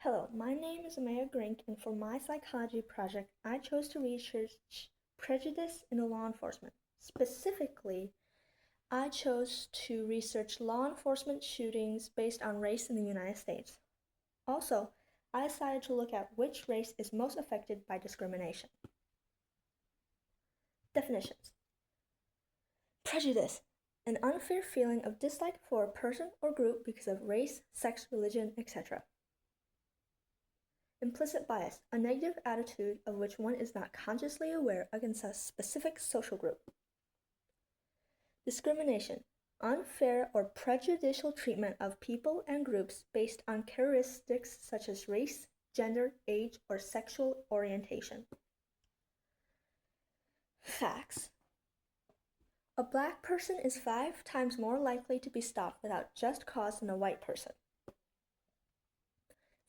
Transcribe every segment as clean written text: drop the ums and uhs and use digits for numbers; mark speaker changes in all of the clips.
Speaker 1: Hello, my name is Amaya Grink, and for my psychology project, I chose to research prejudice in law enforcement. Specifically, I chose to research law enforcement shootings based on race in the United States. Also, I decided to look at which race is most affected by discrimination. Definitions: prejudice, an unfair feeling of dislike for a person or group because of race, sex, religion, etc. Implicit bias, a negative attitude of which one is not consciously aware against a specific social group. Discrimination, unfair or prejudicial treatment of people and groups based on characteristics such as race, gender, age, or sexual orientation. Facts: a black person is 5 times more likely to be stopped without just cause than a white person.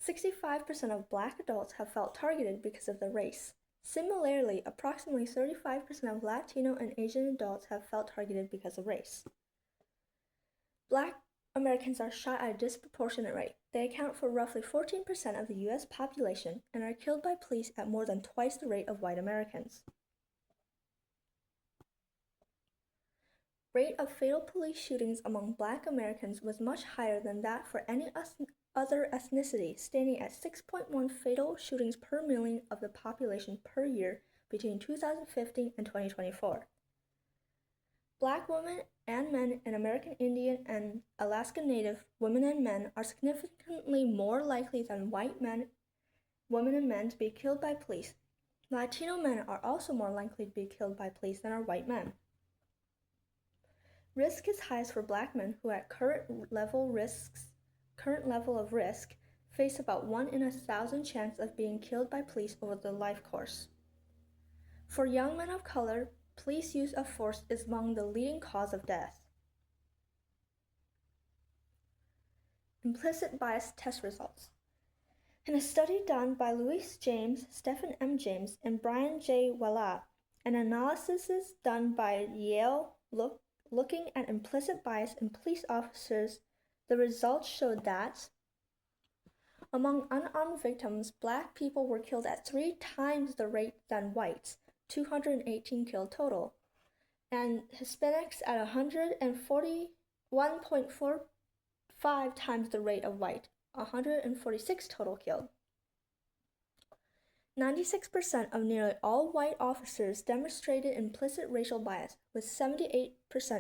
Speaker 1: 65% of black adults have felt targeted because of their race. Similarly, approximately 35% of Latino and Asian adults have felt targeted because of race. Black Americans are shot at a disproportionate rate. They account for roughly 14% of the U.S. population and are killed by police at more than twice the rate of white Americans. Rate of fatal police shootings among Black Americans was much higher than that for any other ethnicity, standing at 6.1 fatal shootings per million of the population per year between 2015 and 2024. Black women and men and American Indian and Alaska Native women and men are significantly more likely than white men, women, and men to be killed by police. Latino men are also more likely to be killed by police than are white men. Risk is highest for Black men who at current level of risk face about 1 in 1,000 chance of being killed by police over their life course. For young men of color, police use of force is among the leading cause of death. Implicit bias test results. In a study done by Louis James, Stephen M. James, and Brian J. Wallat, an analysis done by Yale looking at implicit bias in police officers, the results showed that among unarmed victims, Black people were killed at 3 times the rate than whites, 218 killed total, and Hispanics at 141.45 times the rate of white, 146 total killed. 96% of nearly all white officers demonstrated implicit racial bias, with 78%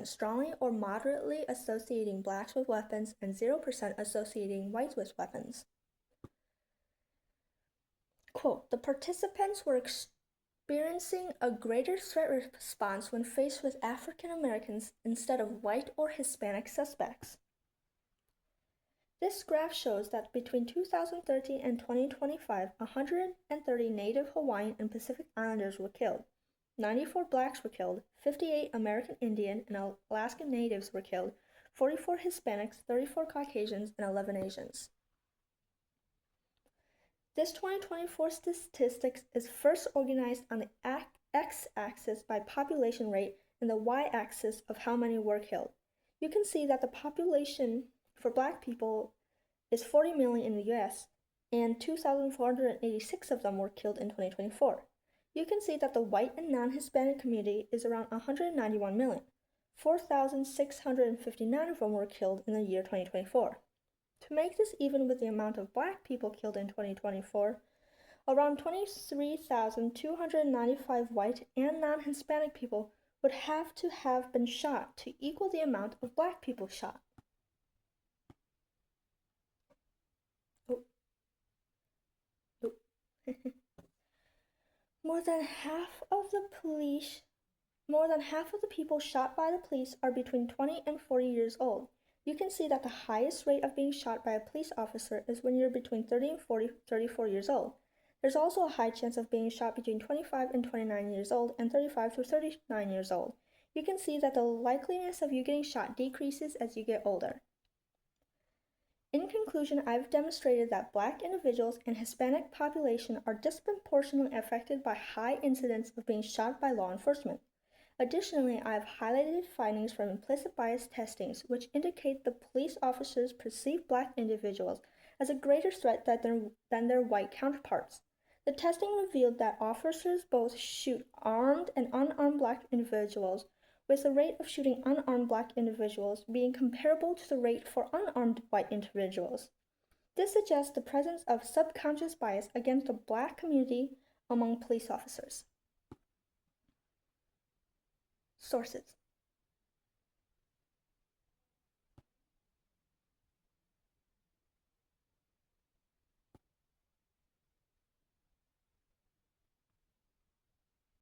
Speaker 1: strongly or moderately associating blacks with weapons and 0% associating whites with weapons. Quote, the participants were experiencing a greater threat response when faced with African Americans instead of white or Hispanic suspects. This graph shows that between 2013 and 2025, 130 Native Hawaiian and Pacific Islanders were killed. 94 Blacks were killed, 58 American Indian and Alaskan Natives were killed, 44 Hispanics, 34 Caucasians, and 11 Asians. This 2024 statistics is first organized on the x-axis by population rate and the y-axis of how many were killed. You can see that the population for Black people is 40 million in the US, and 2,486 of them were killed in 2024. You can see that the white and non-Hispanic community is around 191 million. 4,659 of them were killed in the year 2024. To make this even with the amount of Black people killed in 2024, around 23,295 white and non-Hispanic people would have to have been shot to equal the amount of Black people shot. More than half of the people shot by the police are between 20 and 40 years old. You can see that the highest rate of being shot by a police officer is when you're between 30 and 34 years old. There's also a high chance of being shot between 25 and 29 years old and 35 to 39 years old. You can see that the likeliness of you getting shot decreases as you get older. In conclusion, I've demonstrated that Black individuals and Hispanic population are disproportionately affected by high incidence of being shot by law enforcement. Additionally, I have highlighted findings from implicit bias testings which indicate the police officers perceive Black individuals as a greater threat than their white counterparts. The testing revealed that officers both shoot armed and unarmed black individuals, with the rate of shooting unarmed black individuals being comparable to the rate for unarmed white individuals. This suggests the presence of subconscious bias against the black community among police officers. Sources: